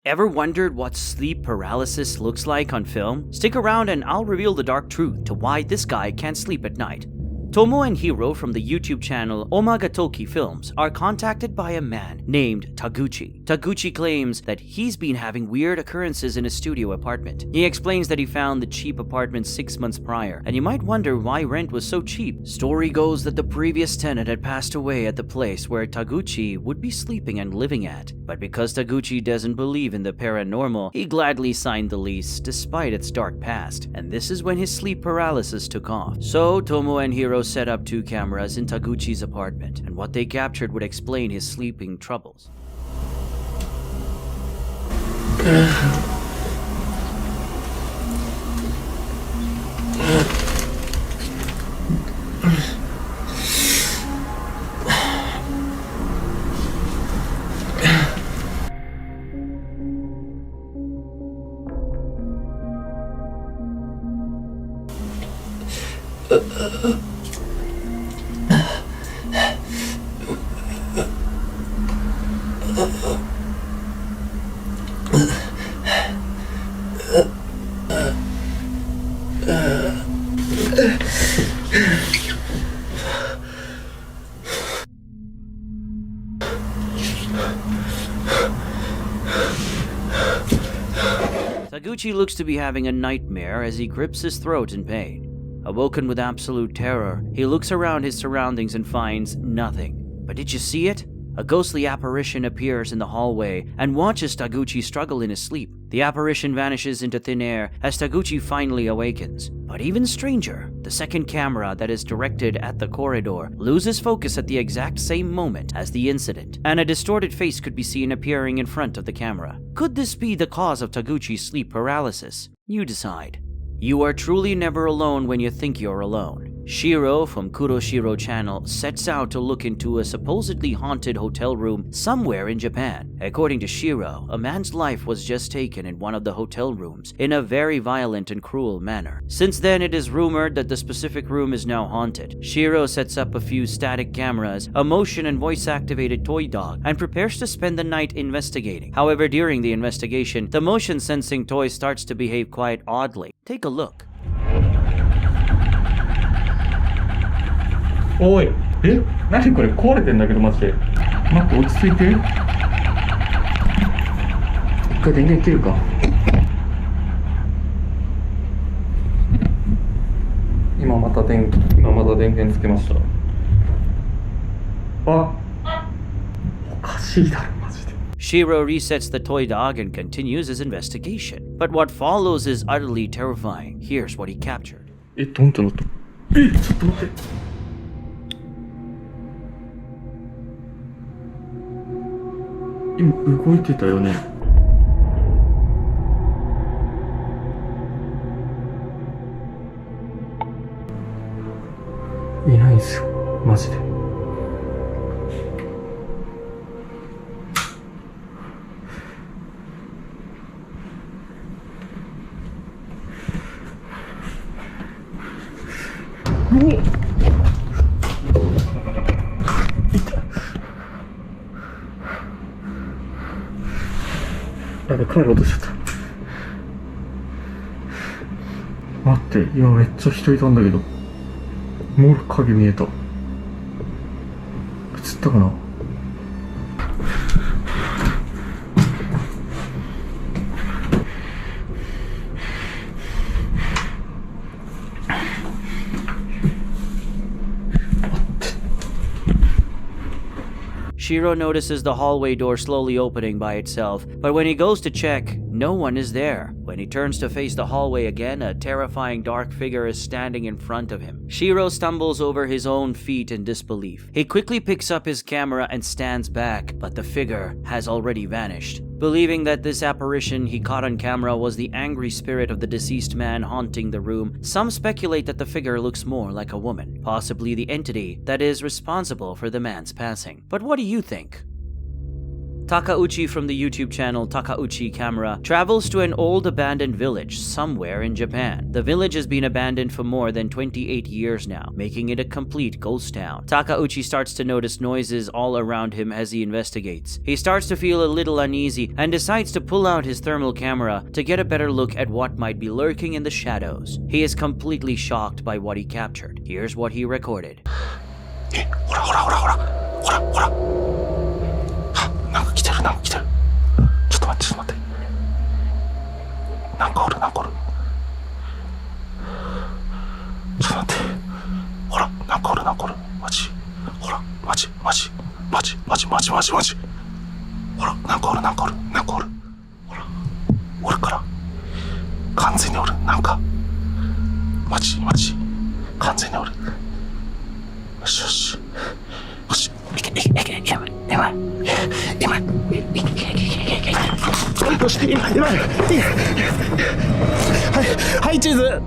Ever wondered what sleep paralysis looks like on film? Stick around and I'll reveal the dark truth to why this guy can't sleep at night. Tomo and Hiro from the YouTube channel Omagatoki Films are contacted by a man named Taguchi. Taguchi claims that he's been having weird occurrences in his studio apartment. He explains that he found the cheap apartment 6 months prior, and you might wonder why rent was so cheap. Story goes that the previous tenant had passed away at the place where Taguchi would be sleeping and living at. But because Taguchi doesn't believe in the paranormal, he gladly signed the lease despite its dark past, and this is when his sleep paralysis took off. So Tomo and Hiro set up 2 cameras in Taguchi's apartment, and what they captured would explain his sleeping troubles. Taguchi looks to be having a nightmare as he grips his throat in pain. Awoken with absolute terror, he looks around his surroundings and finds nothing. But did you see it? A ghostly apparition appears in the hallway and watches Taguchi struggle in his sleep. The apparition vanishes into thin air as Taguchi finally awakens. But even stranger, the second camera that is directed at the corridor loses focus at the exact same moment as the incident, and a distorted face could be seen appearing in front of the camera. Could this be the cause of Taguchi's sleep paralysis? You decide. You are truly never alone when you think you're alone. Shiro from Kuroshiro channel sets out to look into a supposedly haunted hotel room somewhere in Japan. According to Shiro, a man's life was just taken in one of the hotel rooms in a very violent and cruel manner. Since then, it is rumored that the specific room is now haunted. Shiro sets up a few static cameras, a motion and voice-activated toy dog, and prepares to spend the night investigating. However, during the investigation, the motion-sensing toy starts to behave quite oddly. Take a look. おい、何これ壊れてんだけどマジで。待って落ち着いて。一回電源切るか。今また電源つけました。あ、おかしいだろマジで。Shiro resets the toy dog and continues his investigation. But what follows is utterly terrifying. Here's what he captured. どんとなった。ちょっと待って。今動いてたよね。いないんすよマジで。うおっ、やべ、帰ろうとしちゃった。待って、今めっちゃ人いたんだけど、もう影見えた。映ったかな。Shiro notices the hallway door slowly opening by itself, but when he goes to check, no one is there. When he turns to face the hallway again, a terrifying dark figure is standing in front of him. Shiro stumbles over his own feet in disbelief. He quickly picks up his camera and stands back, but the figure has already vanished. Believing that this apparition he caught on camera was the angry spirit of the deceased man haunting the room, some speculate that the figure looks more like a woman, possibly the entity that is responsible for the man's passing. But what do you think? Takauchi from the YouTube channel Takauchi Camera travels to an old abandoned village somewhere in Japan. The village has been abandoned for more than 28 years now, making it a complete ghost town. Takauchi starts to notice noises all around him as he investigates. He starts to feel a little uneasy and decides to pull out his thermal camera to get a better look at what might be lurking in the shadows. He is completely shocked by what he captured. Here's what he recorded. ほらほらほらほらほらほらなんか来てるなんか来てるちょっと待ってちょっと待ってなんかおるなんかおるちょっと待ってほらなんかおるなんかおるマジほらマジマジマジマジマジマジマジほらなんかおるなんかおるなんかおるほらおるから完全におるなんかマジマジ完全におるよしよしよしいけいけいけいけ今今よし今はいチーズよ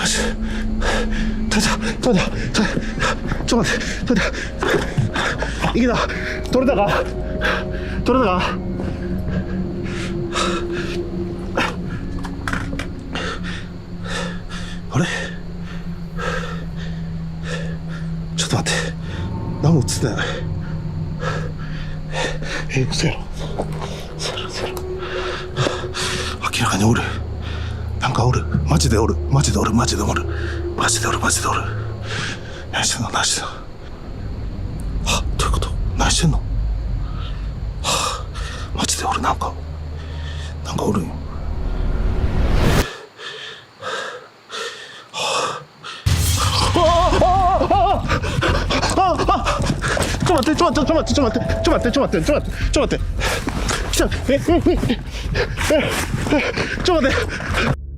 し取れたちょっと待って取れたいけた取れたかあれちょっと待って何も映ってない嘘やろ明らかにおるなんかおるマジでおる何してんの何してんのはどういうこと何してんのはマジでおるなんかおるんよちょっと待って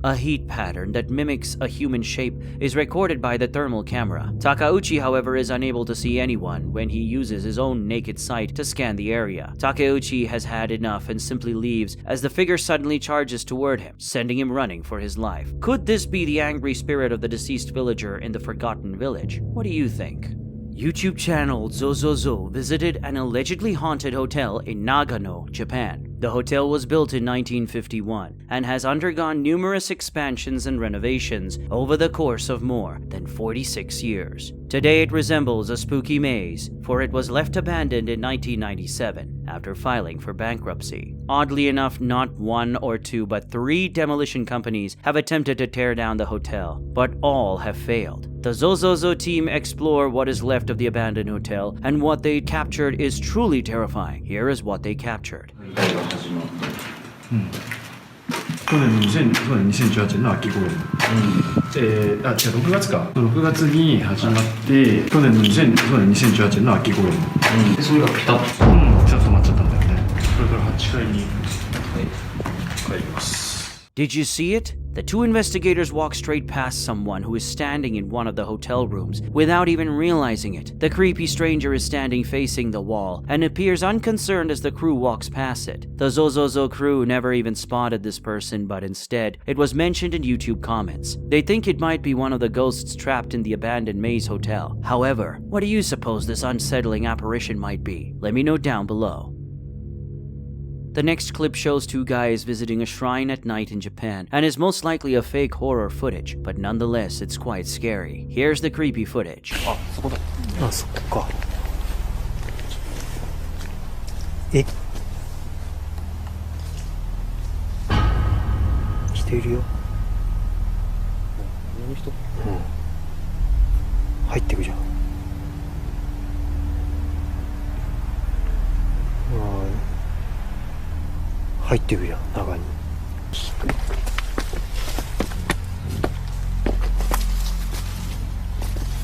A heat pattern that mimics a human shape is recorded by the thermal camera. Takauchi, however, is unable to see anyone when he uses his own naked sight to scan the area. Takeuchi has had enough and simply leaves as the figure suddenly charges toward him, sending him running for his life. Could this be the angry spirit of the deceased villager in the forgotten village? What do you think? YouTube channel Zozozo visited an allegedly haunted hotel in Nagano, Japan. The hotel was built in 1951 and has undergone numerous expansions and renovations over the course of more than 46 years. Today it resembles a spooky maze, for it was left abandoned in 1997 after filing for bankruptcy. Oddly enough, not one or two but 3 demolition companies have attempted to tear down the hotel, but all have failed. The Zozozo team explore what is left of the abandoned hotel, and what they captured is truly terrifying. Here is what they captured. 去年2018年の秋頃に、違う6月か6月に始まって去年の2018年の秋頃に、それがピタッとピタッと止まっちゃったんだよね。これから8階に帰ります。 Did you see it? The 2 investigators walk straight past someone who is standing in one of the hotel rooms without even realizing it. The creepy stranger is standing facing the wall and appears unconcerned as the crew walks past it. The Zozozo crew never even spotted this person, but instead, it was mentioned in YouTube comments. They think it might be one of the ghosts trapped in the abandoned maze hotel. However, what do you suppose this unsettling apparition might be? Let me know down below. The next clip shows 2 guys visiting a shrine at night in Japan and is most likely a fake horror footage, but nonetheless it's quite scary. Here's the creepy footage. あそこかえ人いるよ何の人入ってくじゃん入ってくじゃん中に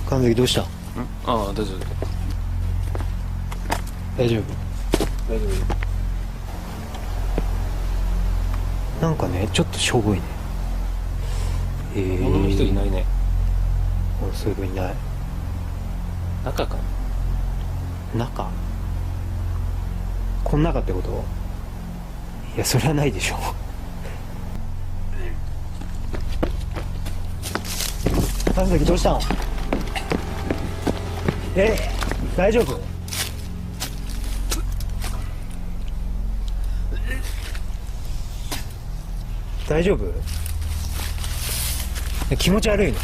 神崎どうした？ああ大丈夫大丈夫なんかねちょっとしょぼいね女の人いないねそういう子いない中か中こん中ってこと？いやそれはないでしょ神崎どうしたの？大丈夫？大丈夫？気持ち悪いの？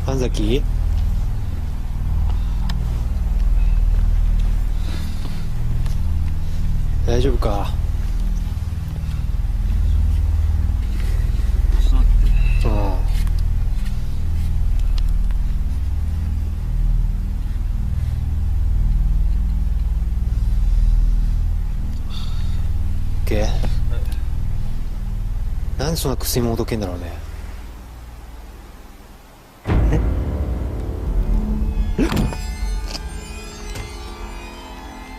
神崎？大丈夫か？ああ。OK？なんでそんな薬もほどけんだろうね。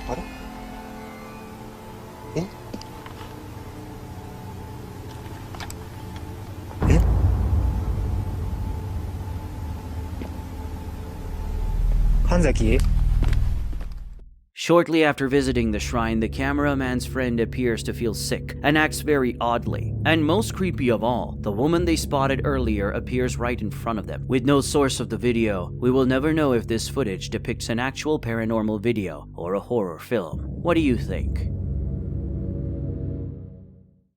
あれ？え？え？神崎？ Shortly after visiting the shrine, the cameraman's friend appears to feel sick and acts very oddly. And most creepy of all, the woman they spotted earlier appears right in front of them. With no source of the video, we will never know if this footage depicts an actual paranormal video or a horror film. What do you think?